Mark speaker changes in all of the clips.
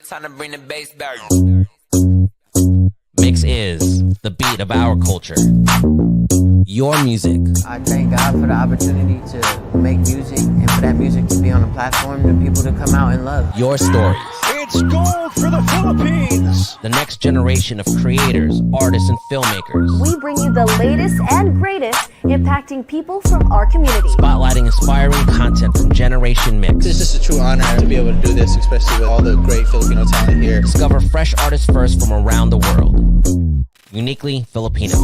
Speaker 1: Time to bring the bass back.
Speaker 2: Mix is the beat of our culture. Your music.
Speaker 3: I thank God for the opportunity to make music and for that music to be on a platform for people to come out and love.
Speaker 2: Your stories.
Speaker 4: It's gold for the Philippines.
Speaker 2: The next generation of creators, artists, and filmmakers.
Speaker 5: We bring you the latest and greatest impacting people from our community.
Speaker 2: Spotlighting inspiring content from Generation Mix.
Speaker 6: It's just a true honor to be able to do this, especially with all the great Filipino talent here.
Speaker 2: Discover fresh artists first from around the world. Uniquely Filipino.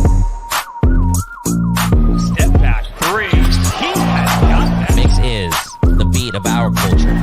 Speaker 4: Step back three. He has got that.
Speaker 2: Mix is the beat of our culture.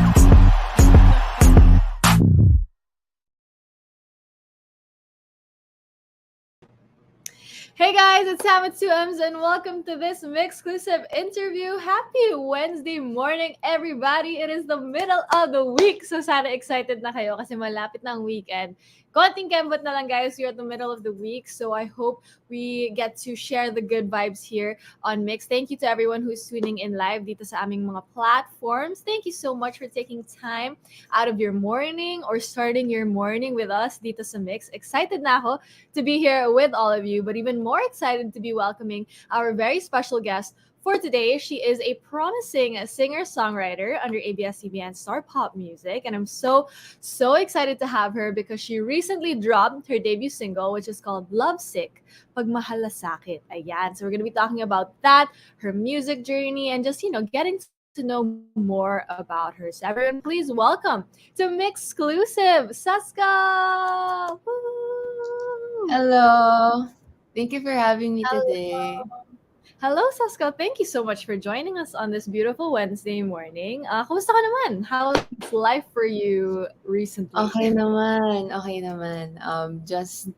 Speaker 7: Hey guys, it's Sam at 2Ms and welcome to this MYXclusive interview. Happy Wednesday morning, everybody. It is the middle of the week. So sana excited na kayo kasi malapit na ang weekend. Konting kembot na lang guys, we're at the middle of the week. So I hope we get to share the good vibes here on Mix. Thank you to everyone who's tuning in live dito sa aming mga platforms. Thank you so much for taking time out of your morning or starting your morning with us dito sa Mix. Excited na ako to be here with all of you, but even more excited to be welcoming our very special guest for today. She is a promising singer-songwriter under ABS-CBN Star Pop Music, and I'm so excited to have her because she recently dropped her debut single, which is called Lovesick, Pagmahal na Sakit. Ayan. So we're going to be talking about that, her music journey, and just, getting to know more about her. So everyone, please welcome to MYXclusive, Cesca! Woo!
Speaker 8: Hello. Thank you for having me today.
Speaker 7: Hello, Cesca. Thank you so much for joining us on this beautiful Wednesday morning. Kumusta ka naman? How's life for you recently?
Speaker 8: Okay naman. Just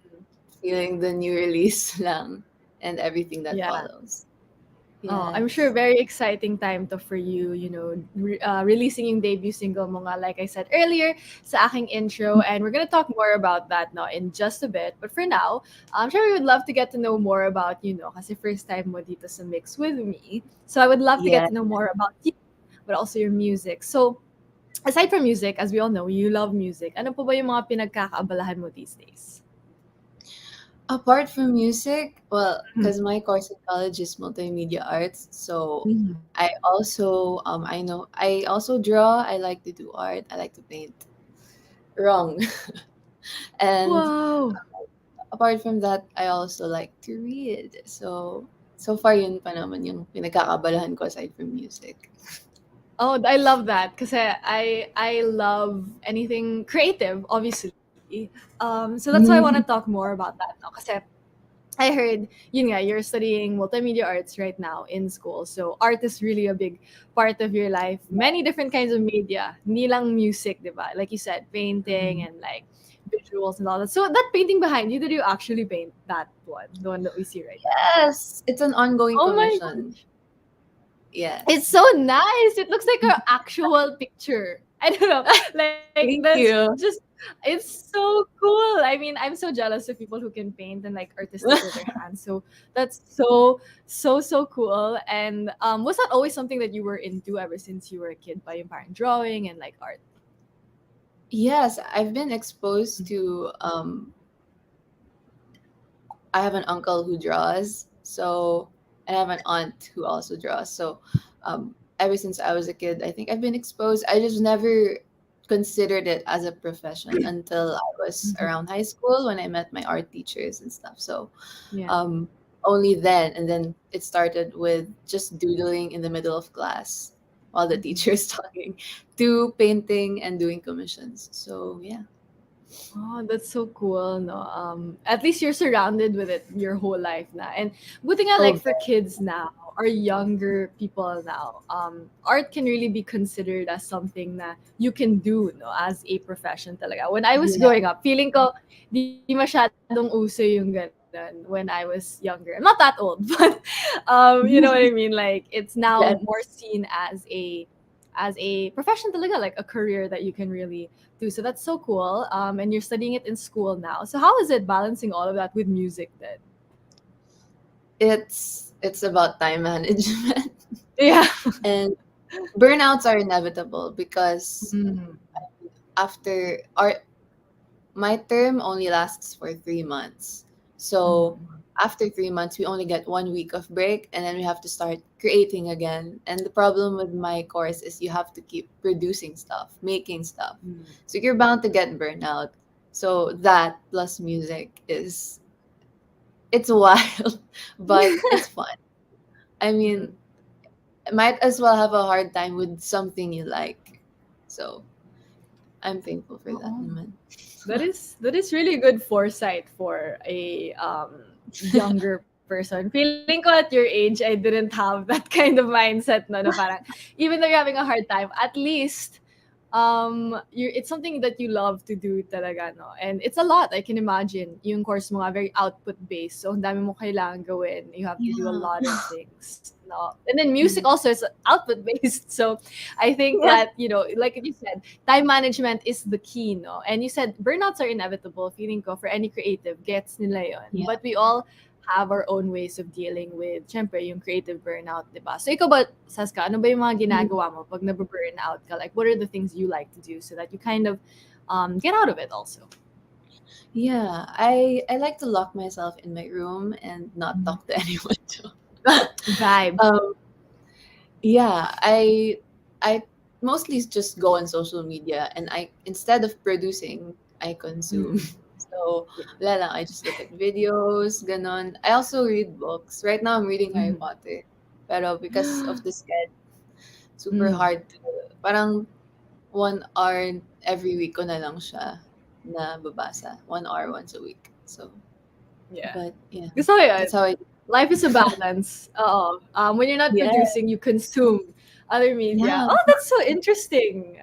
Speaker 8: feeling the new release lang and everything that follows.
Speaker 7: Oh, I'm sure very exciting time to for you, releasing yung debut single mo nga, like I said earlier sa aking intro, and we're gonna talk more about that now in just a bit. But for now, I'm sure we would love to get to know more about, kasi first time mo dito sa Mix with me. So I would love to get to know more about you, but also your music. So aside from music, as we all know, you love music. Ano po ba yung mga pinagkakaabalahan mo these days?
Speaker 8: Apart from music, well, because my course in college is multimedia arts, so I also I also draw. I like to do art. I like to paint. Wrong. And
Speaker 7: Wow.
Speaker 8: apart from that, I also like to read. So far yun pa naman yung pinagkakaabalahan ko aside from music.
Speaker 7: Oh, I love that kasi I love anything creative, obviously. So that's why I want to talk more about that now. Kasi I heard, you're studying multimedia arts right now in school. So art is really a big part of your life. Many different kinds of media. Hindi lang music, diba? Like you said, painting and like visuals and all that. So that painting behind you, did you actually paint that one? The one that we see right now?
Speaker 8: Yes, it's an ongoing commission. Yeah.
Speaker 7: It's so nice. It looks like an actual picture. I don't know.
Speaker 8: Thank you.
Speaker 7: It's so cool. I mean, I'm so jealous of people who can paint and like artistic with their hands. So that's so cool. And was that always something that you were into ever since you were a kid, by yung parang drawing and like art?
Speaker 8: Yes, I've been exposed to I have an uncle who draws, and I have an aunt who also draws. So ever since I was a kid, I think I've been exposed. I just never considered it as a profession until I was around high school when I met my art teachers and stuff. So only then, and then it started with just doodling in the middle of class while the teacher's talking, to painting and doing commissions. So yeah.
Speaker 7: Oh, that's so cool, no? At least you're surrounded with it your whole life na. And buti nga, like for kids now or younger people now, art can really be considered as something na you can do, no, as a profession talaga. When I was growing up, feeling ko di masyadong uso yung ganun when I was younger. I'm not that old, but you know what I mean? Like it's now more seen as a profession talaga, like a career that you can really do. So that's so cool. And you're studying it in school now. So how is it balancing all of that with music then?
Speaker 8: It's about time management.
Speaker 7: Yeah.
Speaker 8: And burnouts are inevitable because after art my term only lasts for 3 months. So after 3 months, we only get 1 week of break, and then we have to start creating again. And the problem with my course is you have to keep producing stuff, making stuff. So you're bound to get burnout. So that plus music it's wild, but it's fun. I mean, might as well have a hard time with something you like. So I'm thankful for that naman.
Speaker 7: That is really good foresight for a younger person. Feeling ko at your age, I didn't have that kind of mindset, no, na parang even though you're having a hard time, at least it's something that you love to do talaga, no? And it's a lot, I can imagine. Yung course mo nga, very output based. So, ang dami mo kailangan gawin. You have to do a
Speaker 8: Yeah.
Speaker 7: lot of things. No? And then music
Speaker 8: Mm.
Speaker 7: also is output based. So, I think
Speaker 8: Yeah.
Speaker 7: that, like you said, time management is the key, no? And you said burnouts are inevitable. Feeling ko for any creative, gets nila yun.
Speaker 8: Yeah.
Speaker 7: But we all have our own ways of dealing with, syempre, yung creative burnout, di ba? So, ikaw ba, Cesca, ano ba yung mga ginagawa mo pag nababurn out ka? Like, what are the things you like to do so that you kind of get out of it also?
Speaker 8: Yeah, I like to lock myself in my room and not talk to anyone too.
Speaker 7: Vibe.
Speaker 8: Yeah, I mostly just go on social media, and I instead of producing, I consume. So, wala lang, I just look at videos, ganon. I also read books. Right now, I'm reading Harry Potter. Pero because of the schedule, super hard to, parang 1 hour every week ko na lang siya na babasa. 1 hour once a week. So,
Speaker 7: Yeah.
Speaker 8: but yeah,
Speaker 7: Gusto ko yun.
Speaker 8: that's how I
Speaker 7: Life is a balance. When you're not
Speaker 8: Yeah.
Speaker 7: producing, you consume other media.
Speaker 8: Yeah.
Speaker 7: Oh, that's so interesting.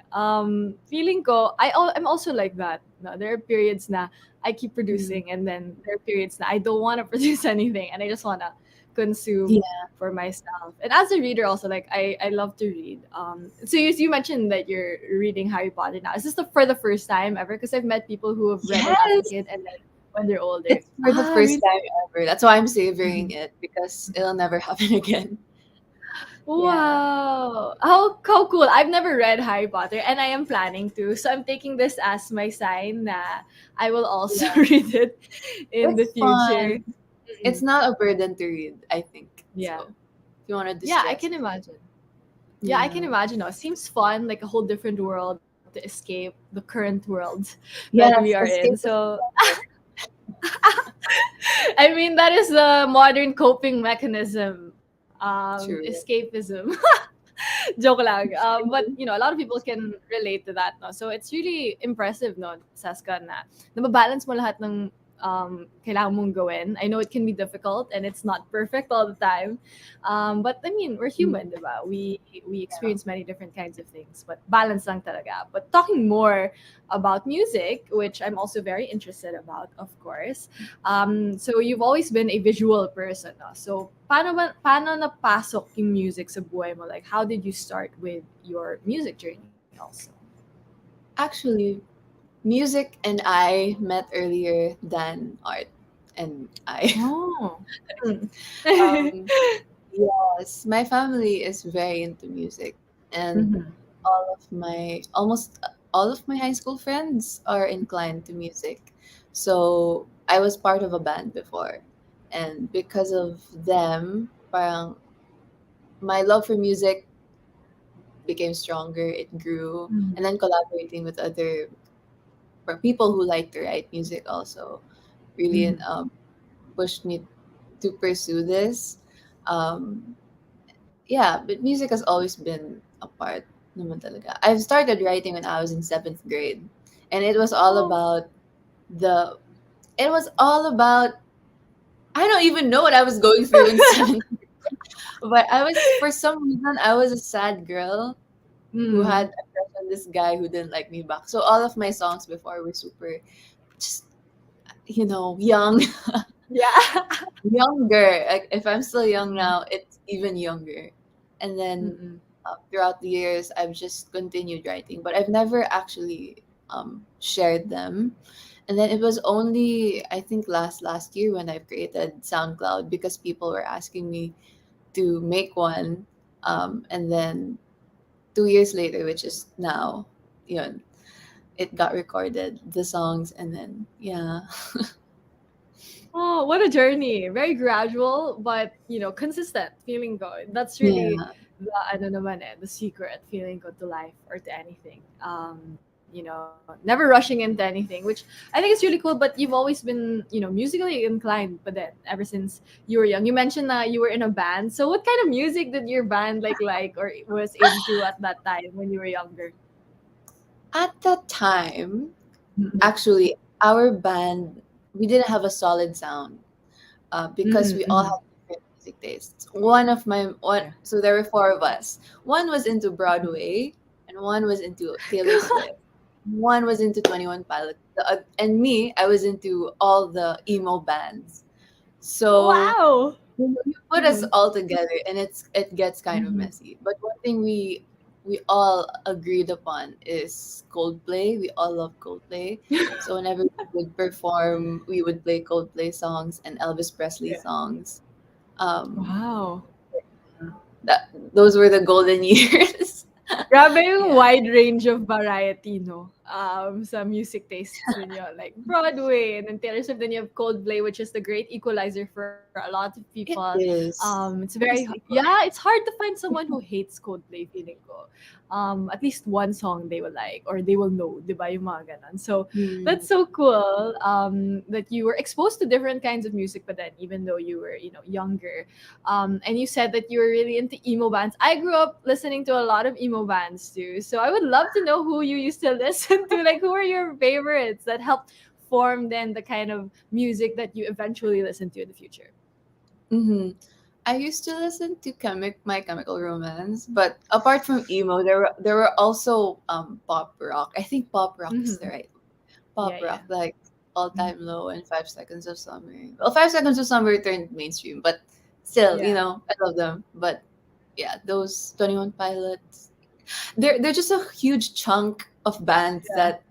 Speaker 7: Feeling ko, I'm also like that. No, there are periods na I keep producing, and then there are periods na I don't want to produce anything, and I just want to consume
Speaker 8: Yeah.
Speaker 7: for myself. And as a reader, also like I love to read. So you mentioned that you're reading Harry Potter now. Is this for the first time ever? Because I've met people who have read it as
Speaker 8: Yes.
Speaker 7: a kid and then when they're older.
Speaker 8: It's for the first
Speaker 7: really?
Speaker 8: time ever. That's why I'm savoring it, because it'll never happen again.
Speaker 7: Wow. How cool. I've never read Harry Potter and I am planning to. So I'm taking this as my sign that I will also read it in the
Speaker 8: It's
Speaker 7: future.
Speaker 8: fun. It's not a burden to read, I think.
Speaker 7: Yeah.
Speaker 8: So, if you want to
Speaker 7: Yeah,
Speaker 8: distress.
Speaker 7: I can imagine. Yeah, I can imagine. It seems fun, like a whole different world to escape the current world that we are in.
Speaker 8: escape
Speaker 7: So I mean, that is the modern coping mechanism.
Speaker 8: True.
Speaker 7: Escapism. Joke lang. But a lot of people can relate to that, no? So it's really impressive, no, Cesca, na nababalance mo lahat ng kailangan mong gawin. I know it can be difficult and it's not perfect all the time. But I mean, we're human, diba? We experience many different kinds of things, but balance lang talaga. But talking more about music, which I'm also very interested about, of course. So you've always been a visual person, no? So paano napasok yung music sa buhay mo? Like, how did you start with your music journey also?
Speaker 8: Actually, music and I met earlier than art and I.
Speaker 7: Oh.
Speaker 8: Yes, my family is very into music, and almost all of my high school friends are inclined to music. So I was part of a band before, and because of them, parang my love for music became stronger. It grew, and then collaborating with other people who like to write music also really pushed me to pursue this. Um, yeah, but music has always been a part naman talaga. I've started writing when I was in 7th grade, and it was all about the. It was all about. I don't even know what I was going through in 7th grade, but for some reason I was a sad girl who had a crush on this guy who didn't like me back. So all of my songs before were super, just young.
Speaker 7: Yeah.
Speaker 8: Younger. Like if I'm still young now, it's even younger. And then throughout the years, I've just continued writing, but I've never actually shared them. And then it was only I think last year when I created SoundCloud, because people were asking me to make one, and then 2 years later, which is now, yun, it got recorded, the songs, and then yeah.
Speaker 7: Oh, what a journey. Very gradual, but consistent. Feeling good. That's really
Speaker 8: Yeah.
Speaker 7: the ano naman the secret. Feeling good to life or to anything. Never rushing into anything, which I think is really cool. But you've always been, musically inclined. But then, ever since you were young, you mentioned that you were in a band. So, what kind of music did your band like or was into at that time when you were younger?
Speaker 8: At that time,
Speaker 7: Mm-mm.
Speaker 8: actually, our band, we didn't have a solid sound, because we all
Speaker 7: Mm-mm.
Speaker 8: had different music tastes. One of my one,
Speaker 7: Yeah.
Speaker 8: so there were four of us. One was into Broadway, and one was into Taylor Swift. One was into 21 Pilots, and me, I was into all the emo bands. So
Speaker 7: Wow.
Speaker 8: you put us
Speaker 7: Mm-hmm.
Speaker 8: all together, and it gets kind of
Speaker 7: Mm-hmm.
Speaker 8: messy. But one thing we all agreed upon is Coldplay. We all love Coldplay. So whenever we would perform, we would play Coldplay songs and Elvis Presley
Speaker 7: Yeah.
Speaker 8: songs. Um,
Speaker 7: Wow.
Speaker 8: that those were the golden years.
Speaker 7: Grabe yung
Speaker 8: Yeah,
Speaker 7: wide range of variety, no? Sa music tastes ninyo. Like Broadway, and then Taylor Swift, then you have Coldplay, which is the great equalizer for a lot of people.
Speaker 8: it is.
Speaker 7: It's
Speaker 8: It
Speaker 7: very,
Speaker 8: is equal.
Speaker 7: yeah, it's hard to find someone who hates Coldplay, feeling ko. At least one song they will like, or they will know, di ba, yung mga ganon. So,
Speaker 8: Hmm.
Speaker 7: that's so cool that you were exposed to different kinds of music, but then even though you were, younger, and you said that you were really into emo bands. I grew up listening to a lot of emo bands too. So I would love to know who you used to listen to. Like, who are your favorites that helped form then the kind of music that you eventually listen to in the future?
Speaker 8: Hmm. I used to listen to My Chemical Romance, but apart from emo, there were also pop rock. I think pop rock is the
Speaker 7: Mm-hmm.
Speaker 8: right
Speaker 7: Yeah,
Speaker 8: pop
Speaker 7: yeah.
Speaker 8: rock, like All Time Low and 5 Seconds of Summer. Well, 5 Seconds of Summer turned mainstream, but still,
Speaker 7: Yeah.
Speaker 8: I love them. But yeah, those 21 Pilots, they're just a huge chunk of bands
Speaker 7: Yeah.
Speaker 8: that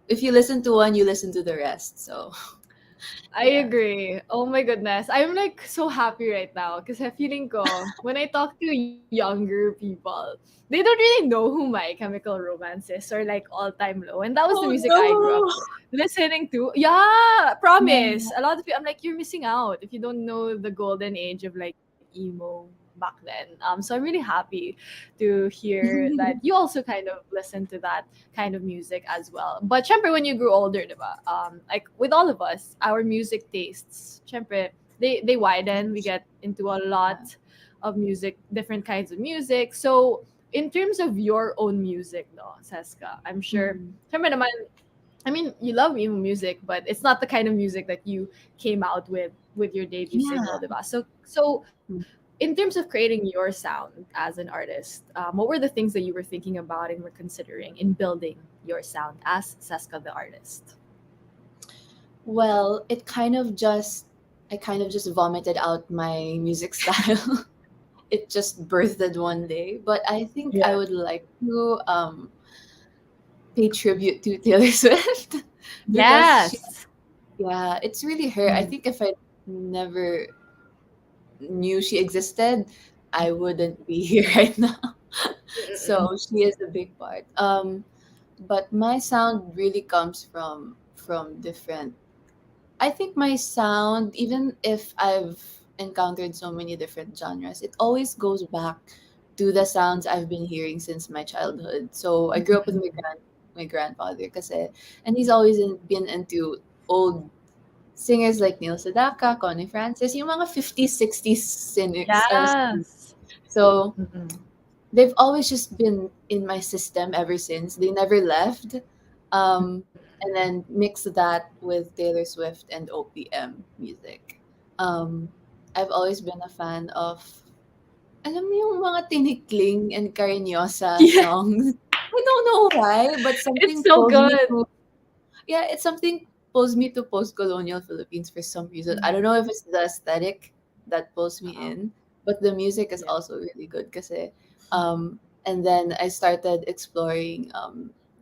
Speaker 8: if you listen to one, you listen to the rest. So
Speaker 7: I
Speaker 8: yeah.
Speaker 7: agree. Oh my goodness. I'm like so happy right now because I feeling ko when I talk to younger people, they don't really know who My Chemical Romance is or like All Time Low. And that was the
Speaker 8: Oh
Speaker 7: music I grew up
Speaker 8: no.
Speaker 7: listening to. Yeah, promise.
Speaker 8: Yeah.
Speaker 7: A lot of people I'm like, you're missing out if you don't know the golden age of like emo back then. So I'm really happy to hear that you also kind of listen to that kind of music as well. But syempre, when you grew older, diba? Like with all of us, our music tastes, syempre, they widen. We get into a lot of music, different kinds of music. So in terms of your own music, no, Cesca, I'm sure,
Speaker 8: Mhm.
Speaker 7: syempre naman, I mean, you love emo music, but it's not the kind of music that you came out with your debut single,
Speaker 8: Yeah.
Speaker 7: diba? So in terms of creating your sound as an artist, what were the things that you were thinking about and were considering in building your sound as Cesca the artist?
Speaker 8: Well, I kind of just vomited out my music style. It just birthed one day. But I think I
Speaker 7: Yeah.
Speaker 8: would like to pay tribute to Taylor Swift because
Speaker 7: Yes.
Speaker 8: yeah, it's really her. I
Speaker 7: Mm.
Speaker 8: think if I never knew she existed, I wouldn't be here right now.
Speaker 7: Mm-mm.
Speaker 8: So she is a big part. But my sound really comes from different. I think my sound, even if I've encountered so many different genres, it always goes back to the sounds I've been hearing since my childhood. So I grew up with my grandfather kasi, and he's always been into old singers like Neil Sedaka, Connie Francis, yung mga 50s, 60s singers.
Speaker 7: Yes.
Speaker 8: So
Speaker 7: Mm-mm.
Speaker 8: they've always just been in my system ever since. They never left. And then mix that with Taylor Swift and OPM music. Um, I've always been a fan of, alam mo yung mga tinikling and karinyosa
Speaker 7: Yeah,
Speaker 8: songs. I don't know why, but
Speaker 7: it's
Speaker 8: something
Speaker 7: so
Speaker 8: pulls me
Speaker 7: good.
Speaker 8: to, yeah, it's something pulls me to post-colonial Philippines for some reason. I don't
Speaker 7: Mhm.
Speaker 8: know if it's the aesthetic that pulls me
Speaker 7: Uh-huh.
Speaker 8: in, but the music is
Speaker 7: Yeah.
Speaker 8: also really good kasi and then I started exploring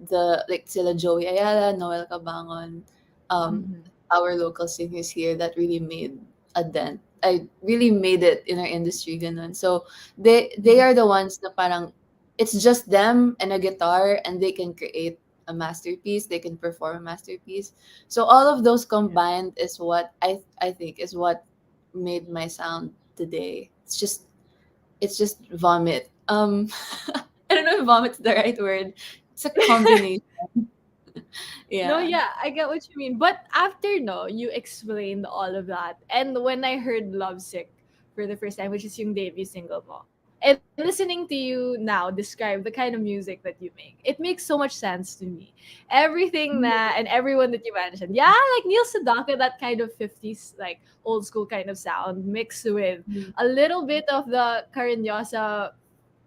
Speaker 8: the like sila Joey Ayala, Noel Cabangon, um
Speaker 7: Mhm.
Speaker 8: our local singers here that really made a dent. I really made it in our industry ganun. So they
Speaker 7: Mhm.
Speaker 8: are the ones na parang it's just them and a guitar and they can create a masterpiece, they can perform a masterpiece. So all of those combined is what I think is what made my sound today. It's just vomit. I don't know if vomit's the right word. It's a combination.
Speaker 7: No,
Speaker 8: Yeah.
Speaker 7: yeah, I get what you mean. But after no, you explained all of that. And when I heard Lovesick for the first time, which is yung debut single mo, and listening to you now describe the kind of music that you make, it makes so much sense to me. Everything that and everyone that you mentioned. Yeah, like Neil Sedaka, that kind of 50s, like old school kind of sound mixed with
Speaker 8: Mm.
Speaker 7: a little bit of the Carinyosa,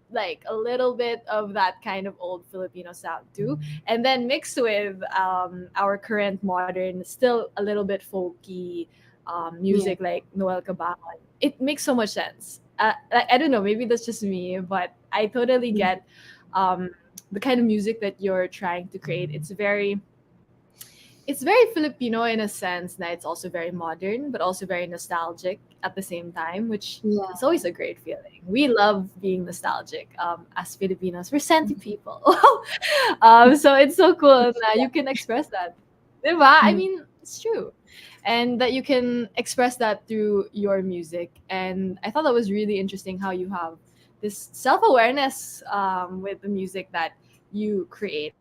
Speaker 7: like a little bit of that kind of old Filipino sound too, and then mixed with our current modern, still a little bit folky
Speaker 8: Yeah.
Speaker 7: music like Noel Cabangon. It makes so much sense. I don't know, maybe that's just me, but I totally
Speaker 8: Mm.
Speaker 7: get um, the kind of music that you're trying to create. It's very Filipino in a sense that it's also very modern, but also very nostalgic at the same time, which
Speaker 8: Yeah.
Speaker 7: is always a great feeling. We love being nostalgic as Filipinos. We're senti people. So it's so cool that you can express that. Diba? I
Speaker 8: Mm.
Speaker 7: mean, it's true. And that you can express that through your music. And I thought that was really interesting how you have this self awareness with the music that you create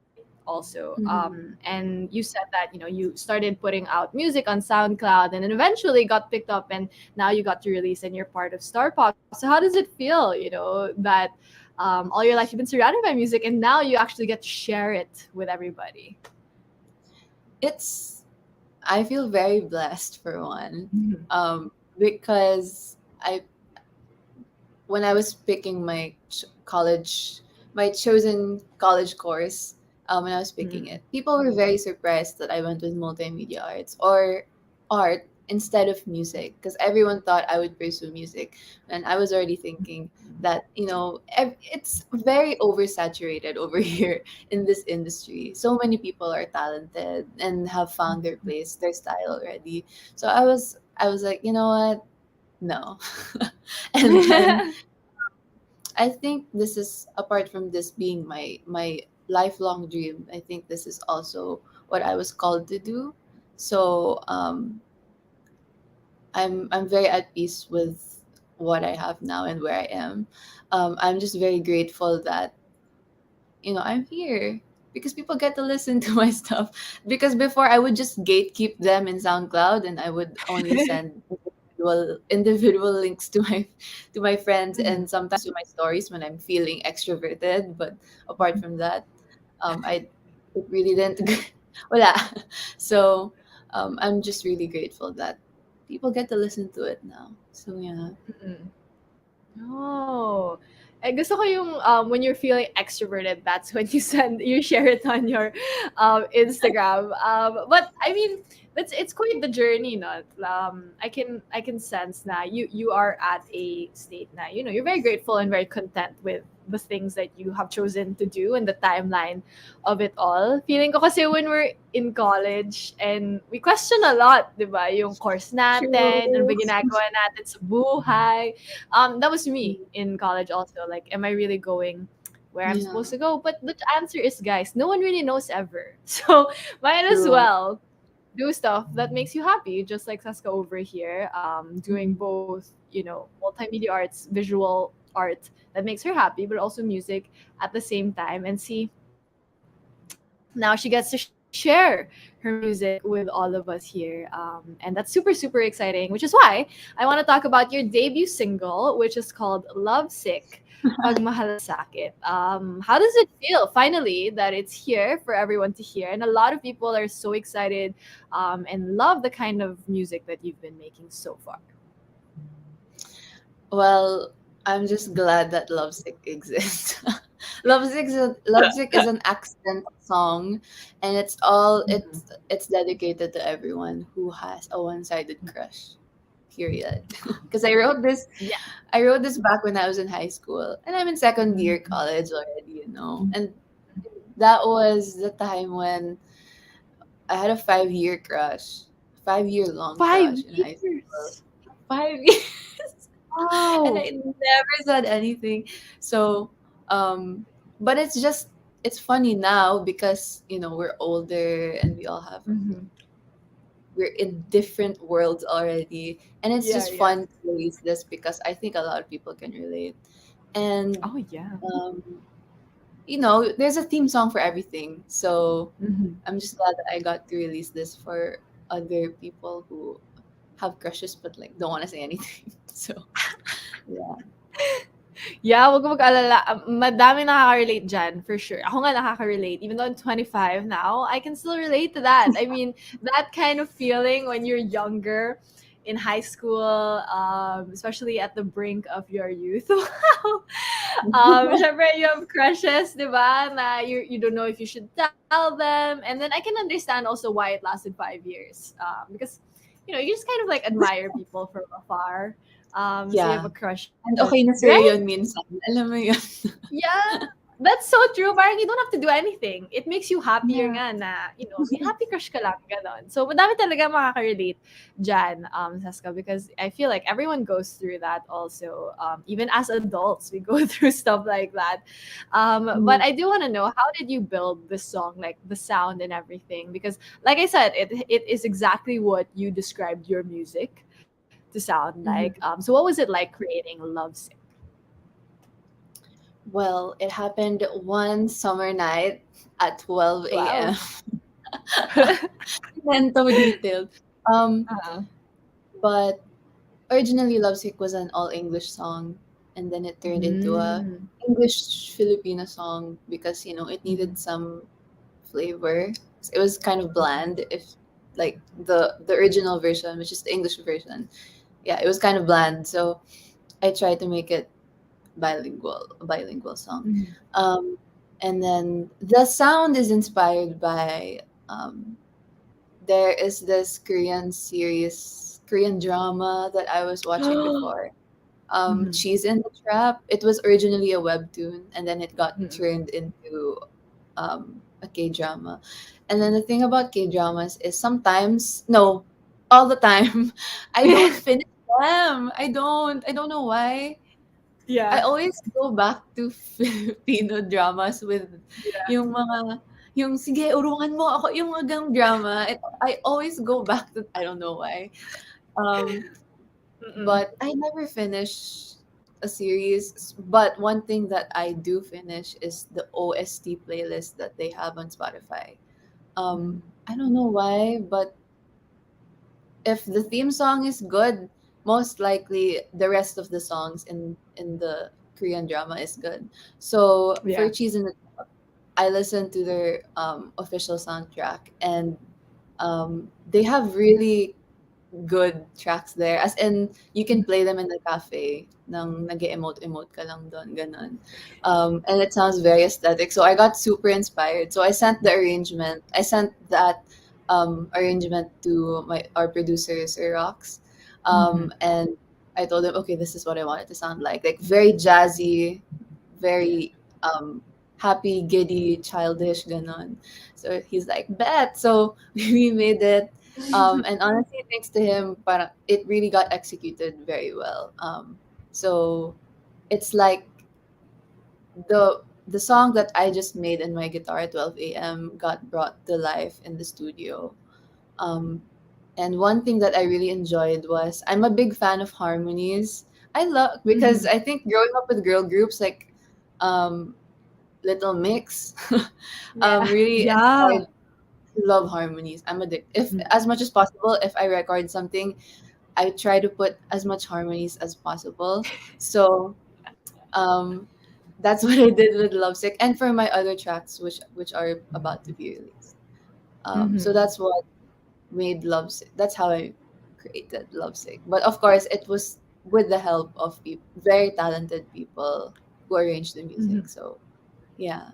Speaker 7: also.
Speaker 8: Mhm.
Speaker 7: And you said that you started putting out music on SoundCloud, and then eventually got picked up, and now you got to release, and you're part of Star Pop. So how does it feel, that all your life you've been surrounded by music, and now you actually get to share it with everybody?
Speaker 8: It's I feel very blessed for one.
Speaker 7: Mhm.
Speaker 8: Because I when I was picking my chosen college course, when I was picking
Speaker 7: Mhm.
Speaker 8: it, people were very surprised that I went with multimedia arts or art instead of music, because everyone thought I would pursue music, and I was already thinking that it's very oversaturated over here in this industry. So many people are talented and have found their place, their style already. So I was like, you know what? No. And then I think this is, apart from this being my lifelong dream, I think this is also what I was called to do. So I'm very at peace with what I have now and where I am. I'm just very grateful that I'm here because people get to listen to my stuff. Because before I would just gatekeep them in SoundCloud, and I would only send individual links to my friends, and sometimes to my stories when I'm feeling extroverted. But apart from that, I it really didn't wala. So I'm just really grateful that people get to listen to it now. So yeah.
Speaker 7: Mm. Oh. Gusto ko yung when you're feeling extroverted, that's when you share it on your Instagram. But I mean, it's quite the journey, no? I can sense na you are at a state na you're very grateful and very content with the things that you have chosen to do and the timeline of it all. Feeling ko kasi when we're in college and we question a lot, 'di ba? Yung course natin, ano ba
Speaker 8: True.
Speaker 7: ginagawa natin sa buhay. That was me in college also. Like, am I really going where I'm
Speaker 8: Yeah.
Speaker 7: supposed to go? But the answer is, guys, no one really knows ever. So might as
Speaker 8: True.
Speaker 7: well do stuff that makes you happy, just like Cesca over here, doing both, multimedia arts, visual art that makes her happy, but also music at the same time. And see, now she gets to share her music with all of us here. And that's super, super exciting, which is why I want to talk about your debut single, which is called Lovesick. Pag Mahalasakit. How does it feel finally that it's here for everyone to hear? And a lot of people are so excited and love the kind of music that you've been making so far.
Speaker 8: Well, I'm just glad that Lovesick exists. Lovesick is an accent song, and it's dedicated to everyone who has a one-sided crush. Period. Because
Speaker 7: Yeah.
Speaker 8: I wrote this back when I was in high school, and I'm in second year college already. And that was the time when I had a 5-year crush, 5-year long
Speaker 7: Five
Speaker 8: crush in high school.
Speaker 7: years.
Speaker 8: 5 years. And
Speaker 7: Wow.
Speaker 8: I never said anything. So, but it's just it's funny now because we're older and we all have
Speaker 7: Mhm.
Speaker 8: we're in different worlds already, and it's
Speaker 7: Yeah,
Speaker 8: just
Speaker 7: yeah.
Speaker 8: fun to release this because I think a lot of people can relate. And
Speaker 7: Oh, yeah.
Speaker 8: um, there's a theme song for everything, so
Speaker 7: Mhm.
Speaker 8: I'm just glad that I got to release this for other people who have crushes but like don't want to say anything. So yeah.
Speaker 7: Yeah, wag ka mag-alala. Madami nakaka-relate dyan, for sure. Ako nga nakaka-relate. Even though I'm 25 now, I can still relate to that. I mean, that kind of feeling when you're younger, in high school, especially at the brink of your youth. Wow! Syempre, you have crushes, di ba? Na you don't know if you should tell them. And then I can understand also why it lasted 5 years. Because, you just kind of like admire people from afar. So you have
Speaker 8: Yeah.
Speaker 7: a crush.
Speaker 8: And okay na sa'yo
Speaker 7: Right?
Speaker 8: yun minsan. Alam mo yun?
Speaker 7: Yeah, that's so true. Parang you don't have to do anything. It makes you happier
Speaker 8: Yeah.
Speaker 7: nga na, may happy crush ka lang, ganon. So, madami talaga makaka-relate dyan, Cesca, because I feel like everyone goes through that also. Even as adults, we go through stuff like that. But
Speaker 8: Mhm.
Speaker 7: I do want to know, how did you build the song, like the sound and everything? Because, like I said, it is exactly what you described your music to sound like.
Speaker 8: Mhm.
Speaker 7: So, what was it like creating Lovesick?
Speaker 8: Well, it happened one summer night at 12
Speaker 7: Wow.
Speaker 8: a.m. And so detailed. Um,
Speaker 7: Uh-huh.
Speaker 8: but originally Lovesick was an all English song, and then it turned into a
Speaker 7: Mm.
Speaker 8: English Filipino song because it needed
Speaker 7: Mhm.
Speaker 8: some flavor. It was kind of bland if like the original version, which is the English version. Yeah, it was kind of bland. So I tried to make it bilingual song.
Speaker 7: Mhm.
Speaker 8: Um, and then the sound is inspired by there is this Korean drama that I was watching before.
Speaker 7: Mhm.
Speaker 8: Cheese in the Trap. It was originally a webtoon, and then it got
Speaker 7: Mm.
Speaker 8: turned into a K drama. And then the thing about K dramas is sometimes, no, all the time, I don't finish them. I don't know why. I
Speaker 7: Yeah.
Speaker 8: always go back to Filipino dramas with
Speaker 7: Yeah.
Speaker 8: yung mga yung sige urungan mo ako yung mga drama. I always go back to I don't know why. Um
Speaker 7: Mm.
Speaker 8: but I never finish a series. But one thing that I do finish is the OST playlist that they have on Spotify.
Speaker 7: Mm.
Speaker 8: I don't know why, but if the theme song is good, most likely the rest of the songs in the Korean drama is good. So for
Speaker 7: Yeah.
Speaker 8: Cheese in the Cup, I listened to their official soundtrack, and they have really good tracks there. As in, you can play them in the cafe nang nag-emote-emote ka lang doon, ganun. And it sounds very aesthetic. So I got super inspired. So I sent that arrangement to our producer, Sir Rox.
Speaker 7: Mhm.
Speaker 8: And I told him, okay, this is what I want it to sound like. Like very jazzy, very happy, giddy, childish, ganon. So he's like, bet. So we made it. And honestly, thanks to him, parang it really got executed very well. So it's like the song that I just made in my guitar at 12 a.m. got brought to life in the studio. Um, and one thing that I really enjoyed was I'm a big fan of harmonies. I love because
Speaker 7: Mhm.
Speaker 8: I think growing up with girl groups like um, Little Mix
Speaker 7: Yeah.
Speaker 8: really
Speaker 7: Yeah.
Speaker 8: inspired to love harmonies. I'm addicted. If
Speaker 7: Mm.
Speaker 8: as much as possible, if I record something, I try to put as much harmonies as possible. So um, that's what I did with Lovesick, and for my other tracks, which are about to be released. So
Speaker 7: Mhm.
Speaker 8: that's what made Lovesick. That's how I created Lovesick. But of course, it was with the help of very talented people who arranged the music.
Speaker 7: Mhm.
Speaker 8: So yeah.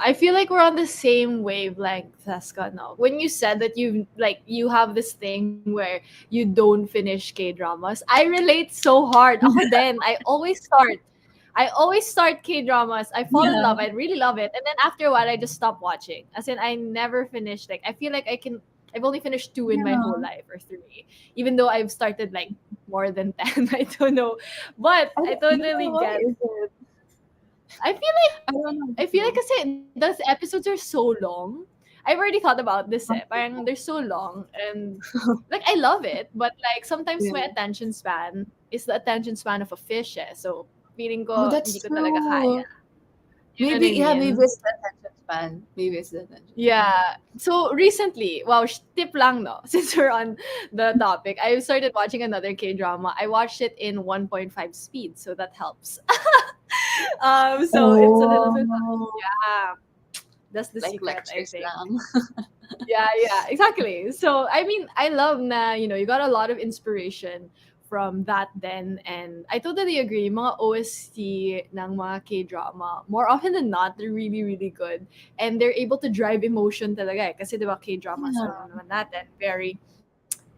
Speaker 7: I feel like we're on the same wavelength, Saska. No, when you said that you have this thing where you don't finish K dramas, I relate so hard. Ako din, I always start K dramas. I fall in
Speaker 8: Yeah.
Speaker 7: love. I really love it, and then after a while, I just stop watching. As in, I never finished. Like I feel like I can. I've only finished two in my whole
Speaker 8: Yeah.
Speaker 7: life or three, even though I've started like more than 10. I don't know, but
Speaker 8: I
Speaker 7: I
Speaker 8: don't know
Speaker 7: totally
Speaker 8: why
Speaker 7: get.
Speaker 8: is it.
Speaker 7: I feel
Speaker 8: I don't know.
Speaker 7: I feel like kasi those episodes are so long. I've already thought about this eh. Parang they're so long and like I love it, but like sometimes my
Speaker 8: Yeah.
Speaker 7: attention span is the attention span of a fish eh. So feeling
Speaker 8: Oh,
Speaker 7: ko hindi
Speaker 8: that's
Speaker 7: ko talaga kaya.
Speaker 8: true.
Speaker 7: You know what I
Speaker 8: Maybe
Speaker 7: mean?
Speaker 8: it's the attention span. Maybe it's the attention span.
Speaker 7: Yeah. So recently, wow, tip lang no, since we're on the topic, I started watching another K-drama. I watched it in 1.5 speed, so that helps. So it's a little bit
Speaker 8: Oh,
Speaker 7: yeah, that's the
Speaker 8: like
Speaker 7: secret, I
Speaker 8: lectures
Speaker 7: think.
Speaker 8: lang.
Speaker 7: Yeah, exactly. So I mean, I love na, you got a lot of inspiration from that then, and I totally agree. Mga OST ng mga K-drama, more often than not, they're really, really good. And they're able to drive emotion talaga eh. Kasi diba K-dramas,
Speaker 8: Yeah.
Speaker 7: alam naman natin, very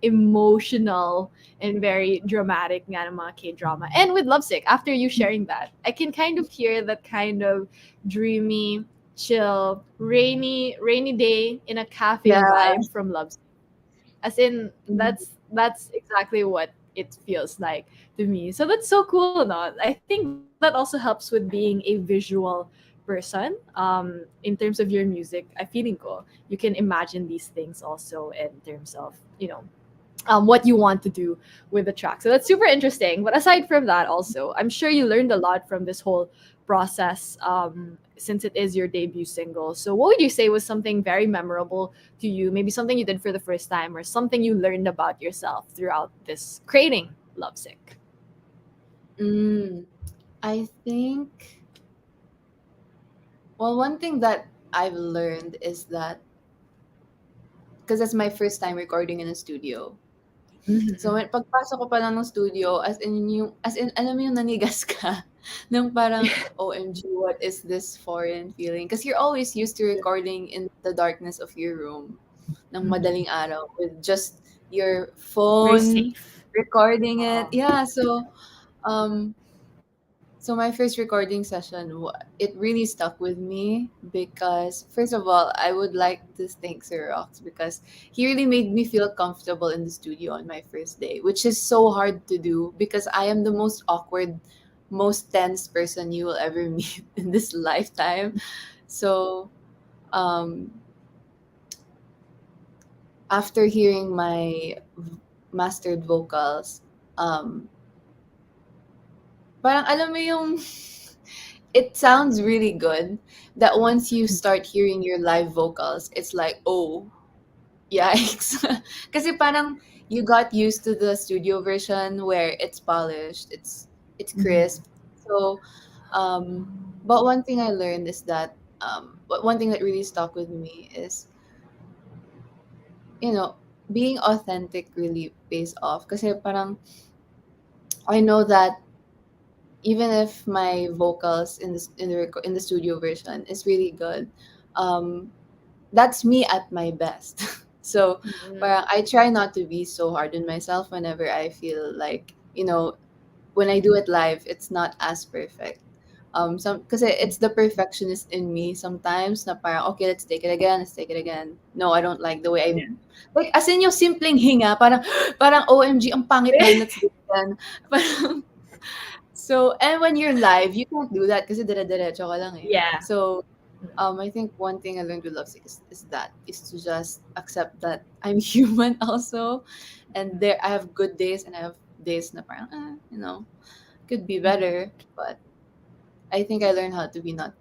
Speaker 7: emotional and very dramatic nga ng mga K-drama. And with Lovesick, after you sharing that, I can kind of hear that kind of dreamy, chill, rainy day in a cafe
Speaker 8: Yeah.
Speaker 7: vibe from Lovesick. As in,
Speaker 8: Mhm.
Speaker 7: that's exactly what it feels like to me. So that's so cool, no? I think that also helps with being a visual person. In terms of your music, I feeling ko you can imagine these things also in terms of what you want to do with the track. So that's super interesting. But aside from that, also, I'm sure you learned a lot from this whole process since it is your debut single. So, what would you say was something very memorable to you? Maybe something you did for the first time or something you learned about yourself throughout this creating Lovesick?
Speaker 8: Mm, I think, well, one thing that I've learned is that, because it's my first time recording in a studio. So, when pagpasok ko pa lang ng studio, as in, alam mo yung nanigas ka, nung parang, OMG, what is this foreign feeling? Because you're always used to recording in the darkness of your room, ng madaling araw, with just your
Speaker 7: Very
Speaker 8: phone
Speaker 7: safe.
Speaker 8: recording it. Yeah, um, so my first recording session, it really stuck with me because first of all, I would like to thank Sir Rox because he really made me feel comfortable in the studio on my first day, which is so hard to do because I am the most awkward, most tense person you will ever meet in this lifetime. So, um, after hearing my mastered vocals, um, parang alam mo yung it sounds really good that once you start hearing your live vocals, it's like, oh, yikes. Kasi parang you got used to the studio version where it's polished, it's crisp. So, but one thing I learned is that, but one thing that really stuck with me is, you know, being authentic really pays off. Kasi parang I know that even if my vocals in the studio version is really good, um, that's me at my best. So, parang I try not to be so hard on myself whenever I feel like when I do it live, it's not as perfect. Some because it's the perfectionist in me sometimes na parang okay, let's take it again. No, I don't like the way I like as in yung simpleng hinga, parang OMG, ang pangit nun, let's do it again. Parang so, and when you're live, you can't do that kasi dire-diretso ka lang eh.
Speaker 7: Yeah.
Speaker 8: So, I think one thing I learned with Lovesick is to just accept that I'm human also, and there I have good days and I have days na parang could be better, but I think I learned how to be not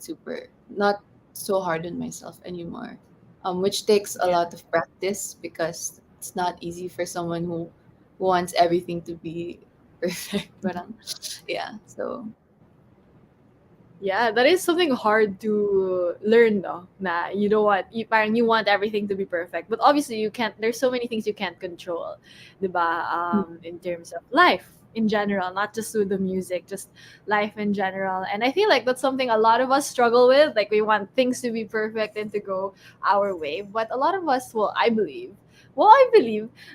Speaker 8: so hard on myself anymore, which takes a
Speaker 7: Yeah.
Speaker 8: lot of practice because it's not easy for someone who wants everything to be perfect. Parang, yeah, so
Speaker 7: Yeah, that is something hard to learn though. Na you know what, parang you want everything to be perfect. But obviously you can't there's so many things you can't control, 'di ba? In terms of life in general, not just with the music, just life in general. And I feel like that's something a lot of us struggle with. Like we want things to be perfect and to go our way. But a lot of us, I believe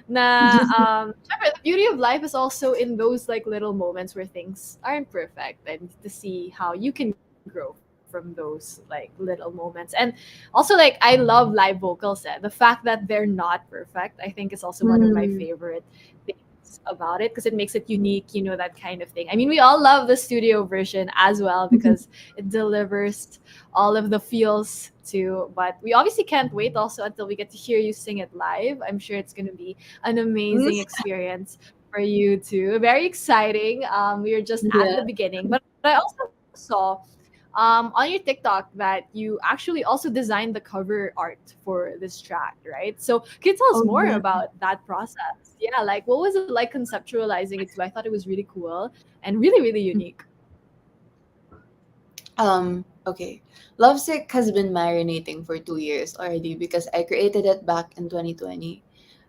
Speaker 7: na syempre, the beauty of life is also in those like little moments where things aren't perfect and to see how you can grow from those like little moments. And also like I love live vocals. The fact that they're not perfect, I think is also one of my
Speaker 8: mm,
Speaker 7: favorite things things about it because it makes it unique, that kind of thing. I mean, we all love the studio version as well because it delivers all of the feels too. But we obviously can't wait also until we get to hear you sing it live. I'm sure it's going to be an amazing experience for you too. Very exciting. We are just at
Speaker 8: Yeah.
Speaker 7: the beginning, but I also saw on your TikTok that you actually also designed the cover art for this track, right? So can you tell us
Speaker 8: Oh
Speaker 7: more
Speaker 8: yeah.
Speaker 7: about that process? Yeah, like what was it like conceptualizing it too? I thought it was really cool and really, really unique.
Speaker 8: Okay. Lovesick has been marinating for 2 years already because I created it back in 2020.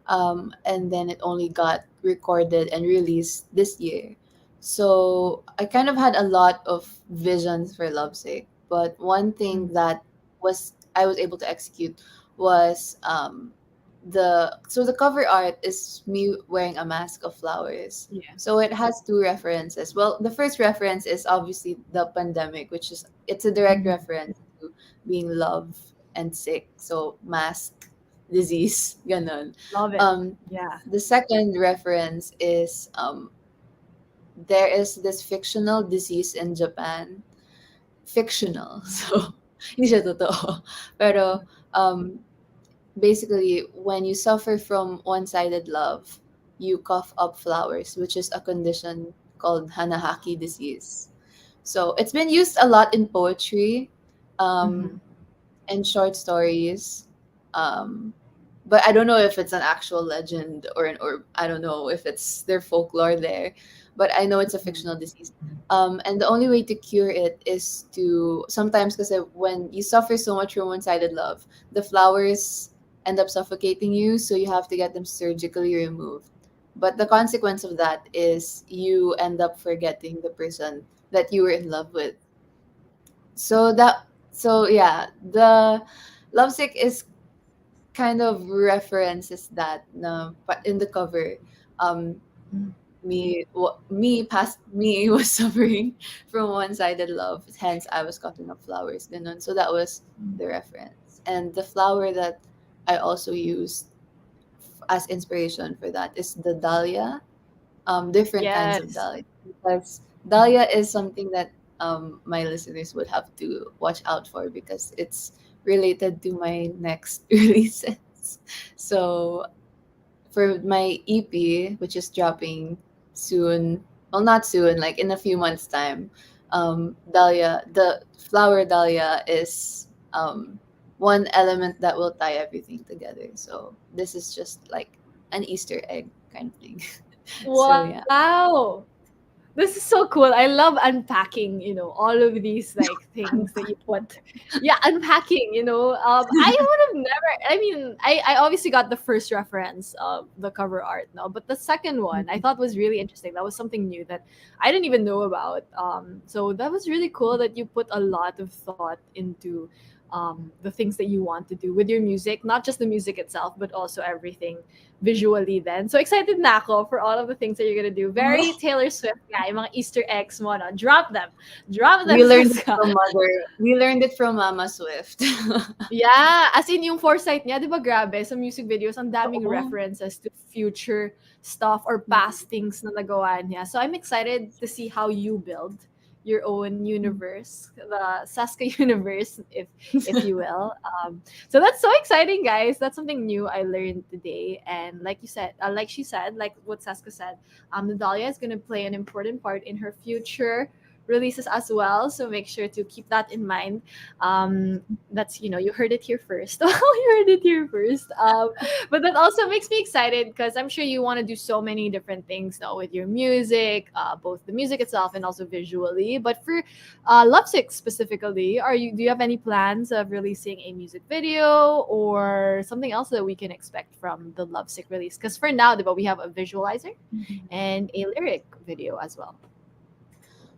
Speaker 8: And then it only got recorded and released this year. So I kind of had a lot of visions for Lovesick, but one thing that I was able to execute was the cover art is me wearing a mask of flowers.
Speaker 7: Yeah.
Speaker 8: So it has two references. Well, the first reference is obviously the pandemic, which is it's a direct reference to being love and sick. So mask, disease, ganon.
Speaker 7: Love it.
Speaker 8: Um,
Speaker 7: Yeah.
Speaker 8: the second reference is there is this fictional disease in Japan. Fictional. So hindi siya totoo. Pero basically when you suffer from one-sided love, you cough up flowers, which is a condition called Hanahaki disease. So it's been used a lot in poetry,
Speaker 7: Mm-hmm.
Speaker 8: and short stories. Um, but I don't know if it's an actual legend or I don't know if it's their folklore there. But I know it's a fictional disease. And the only way to cure it is to sometimes because when you suffer so much from one-sided love, the flowers end up suffocating you, so you have to get them surgically removed. But the consequence of that is you end up forgetting the person that you were in love with. So yeah, the lovesick is kind of references that but in the cover um me past me was suffering from one-sided love, hence I was cutting up flowers ganun. So that was the reference, and the flower that I also used as inspiration for that is the dahlia. Different kinds of
Speaker 7: Yes.
Speaker 8: dahlia, because dahlia is something that my listeners would have to watch out for because it's related to my next releases. So for my EP, which is dropping soon, well, not soon, like in a few months' time, dahlia, the flower dahlia is one element that will tie everything together. So this is just like an Easter egg kind of thing. So yeah.
Speaker 7: Wow. This is so cool. I love unpacking, all of these like things that you put. Yeah, unpacking, I would have never I mean, I obviously got the first reference of the cover art, no, but the second one I thought was really interesting. That was something new that I didn't even know about. So that was really cool that you put a lot of thought into the things that you want to do with your music, not just the music itself, but also everything visually then. So excited na ako for all of the things that you're gonna do. Very Taylor Swift guy, mga Easter eggs mo, no? Drop them. Drop them,
Speaker 8: We learned it
Speaker 7: Cesca.
Speaker 8: from mother. We learned it from Mama Swift.
Speaker 7: Yeah, as in yung foresight niya, di ba grabe, sa music videos, ang daming
Speaker 8: Oo.
Speaker 7: references to future stuff or past things na nagawa niya. So I'm excited to see how you build your own universe, the Cesca universe, if you will. So that's so exciting, guys. That's something new I learned today. And like you said, like she said, like what Cesca said, the Dahlia is gonna play an important part in her future releases as well. So make sure to keep that in mind. That's you heard it here first. You heard it here first. But that also makes me excited because I'm sure you want to do so many different things now with your music, both the music itself and also visually. But for Lovesick specifically, do you have any plans of releasing a music video or something else that we can expect from the Lovesick release? Because for now, diba, we have a visualizer and a lyric video as well.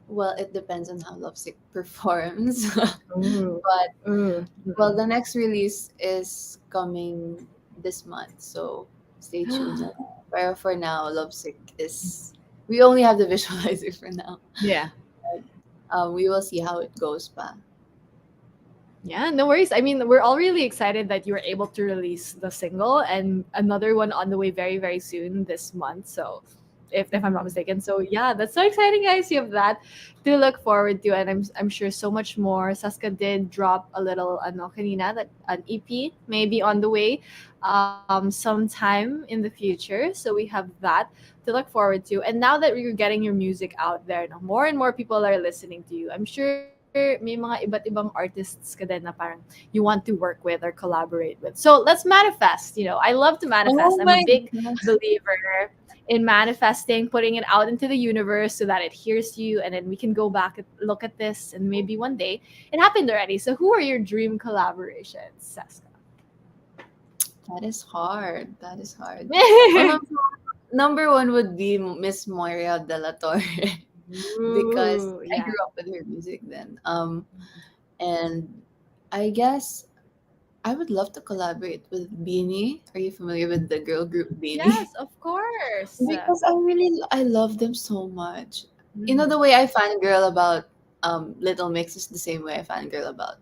Speaker 8: Well, it depends on how Lovesick performs.
Speaker 7: Ooh.
Speaker 8: But
Speaker 7: Ooh.
Speaker 8: well, the next release is coming this month, so stay tuned. But for now, Lovesick is we only have the visualizer for now.
Speaker 7: Yeah.
Speaker 8: We will see how it goes, pa.
Speaker 7: Yeah, no worries. I mean, we're all really excited that you were able to release the single and another one on the way very, very soon this month. So if I'm not mistaken. So yeah, that's so exciting, guys. You have that to look forward to, and I'm sure so much more. Saska did drop a little ano kanina, that an EP maybe on the way sometime in the future. So we have that to look forward to. And now that you're getting your music out there, no, more and more people are listening to you. I'm sure may mga iba't ibang artists ka din na parang you want to work with or collaborate with. So let's manifest. I love to manifest.
Speaker 8: Oh
Speaker 7: I'm a
Speaker 8: my
Speaker 7: big
Speaker 8: gosh.
Speaker 7: believer in manifesting, putting it out into the universe so that it hears you, and then we can go back and look at this, and maybe one day it happened already. So who are your dream collaborations, Seska?
Speaker 8: That is hard. That is hard. Well, number one would be Miss Moira de la Torre because
Speaker 7: Ooh,
Speaker 8: I
Speaker 7: yeah.
Speaker 8: grew up with her music then. And I guess I would love to collaborate with Beanie. Are you familiar with the girl group Beanie?
Speaker 7: Yes, of course.
Speaker 8: Because I love them so much. You know,
Speaker 7: Mhm.
Speaker 8: the way I fangirl about Little Mix is the same way I fangirl about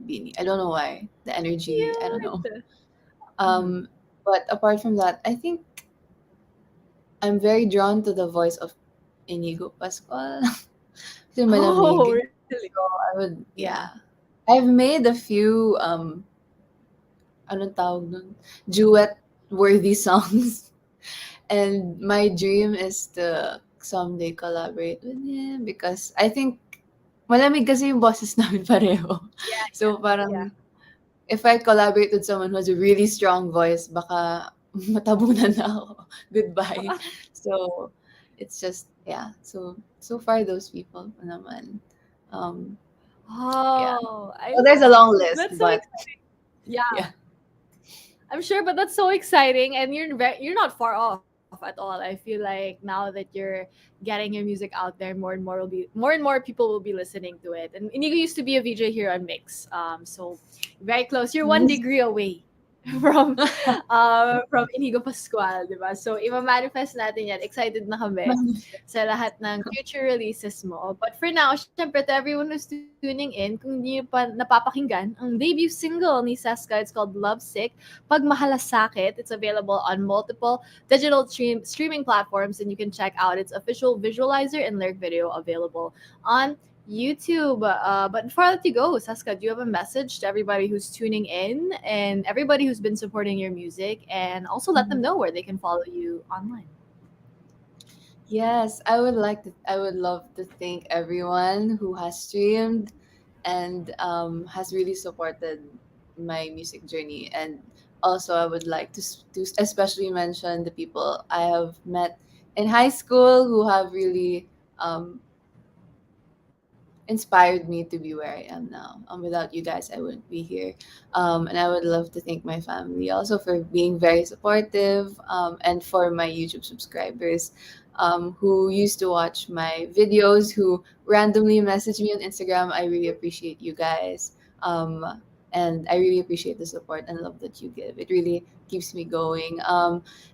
Speaker 8: Beanie. I don't know why. The energy, I don't know.
Speaker 7: Cute. Mhm.
Speaker 8: Um but apart from that, I think I'm very drawn to the voice of Inigo Pascual. Kasi
Speaker 7: Oh,
Speaker 8: malamig.
Speaker 7: really?
Speaker 8: So I would,
Speaker 7: Yeah.
Speaker 8: yeah. I've made a few anong tawag nun? Duet worthy songs. And my dream is to someday collaborate with him because I think malamig kasi yung boses namin pareho.
Speaker 7: Yeah,
Speaker 8: So
Speaker 7: yeah.
Speaker 8: parang if I collaborate with someone who has a really strong voice, baka matabunan na ako. Goodbye. So it's just, yeah. So far those people pa naman. Um yeah.
Speaker 7: Oh,
Speaker 8: Well, there's a long list,
Speaker 7: that's so
Speaker 8: but
Speaker 7: exciting. Yeah,
Speaker 8: yeah.
Speaker 7: I'm sure, but that's so exciting, and you're not far off at all. I feel like now that you're getting your music out there, more and more people will be listening to it. And Inigo used to be a VJ here on Mix, so very close. You're one degree away from Inigo Pascual, di ba? So i-manifest natin yan. Excited na kami sa lahat ng future releases mo. But for now, syempre to everyone who's tuning in, kung hindi pa napapakinggan, ang debut single ni Cesca, it's called Love Sick, Pagmahalasakit. It's available on multiple digital streaming platforms, and you can check out its official visualizer and lyric video available on YouTube. But before I let you go, Saska, do you have a message to everybody who's tuning in and everybody who's been supporting your music, and also let them know where they can follow you online?
Speaker 8: Yes, I would love to thank everyone who has streamed and has really supported my music journey. And also, I would like to especially mention the people I have met in high school who have really um, inspired me to be where I am now. Without you guys, I wouldn't be here. And I would love to thank my family also for being very supportive, and for my YouTube subscribers who used to watch my videos, who randomly message me on Instagram. I really appreciate you guys. And I really appreciate the support and love that you give. It really keeps me going.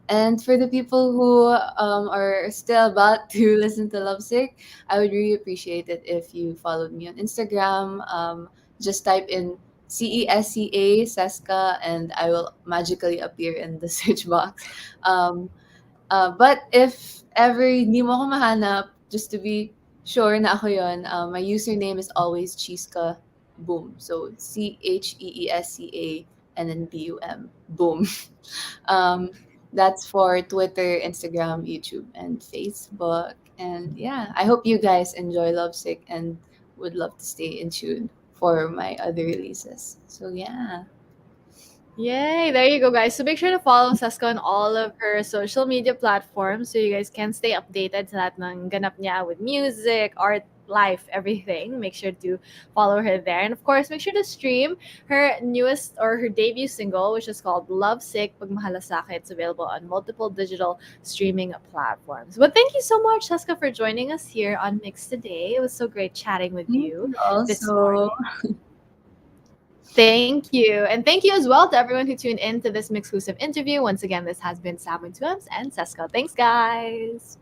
Speaker 8: And for the people who are still about to listen to Lovesick, I would really appreciate it if you followed me on Instagram. Just type in CESCA, Cesca, and I will magically appear in the search box. But if ever hindi mo ako mahanap, just to be sure na ako yun, my username is always Cesca Boom. So CHEESCA and then BUM. Boom. um, that's for Twitter, Instagram, YouTube, and Facebook. And yeah, I hope you guys enjoy Lovesick and would love to stay in tune for my other releases. So yeah.
Speaker 7: Yay! There you go, guys. So make sure to follow Saska on all of her social media platforms so you guys can stay updated sa lahat ng ganap niya with music, art, life, everything. Make sure to follow her there. And of course, make sure to stream her newest or her debut single, which is called Love Sick, Pagmahalasakit. It's available on multiple digital streaming platforms. But thank you so much, Saska, for joining us here on Mix today. It was so great chatting with you this morning.
Speaker 8: Also,
Speaker 7: Thank you. And thank you as well to everyone who tuned in to this MYXclusive interview. Once again, this has been Sam and Tuams and Cesca. Thanks, guys.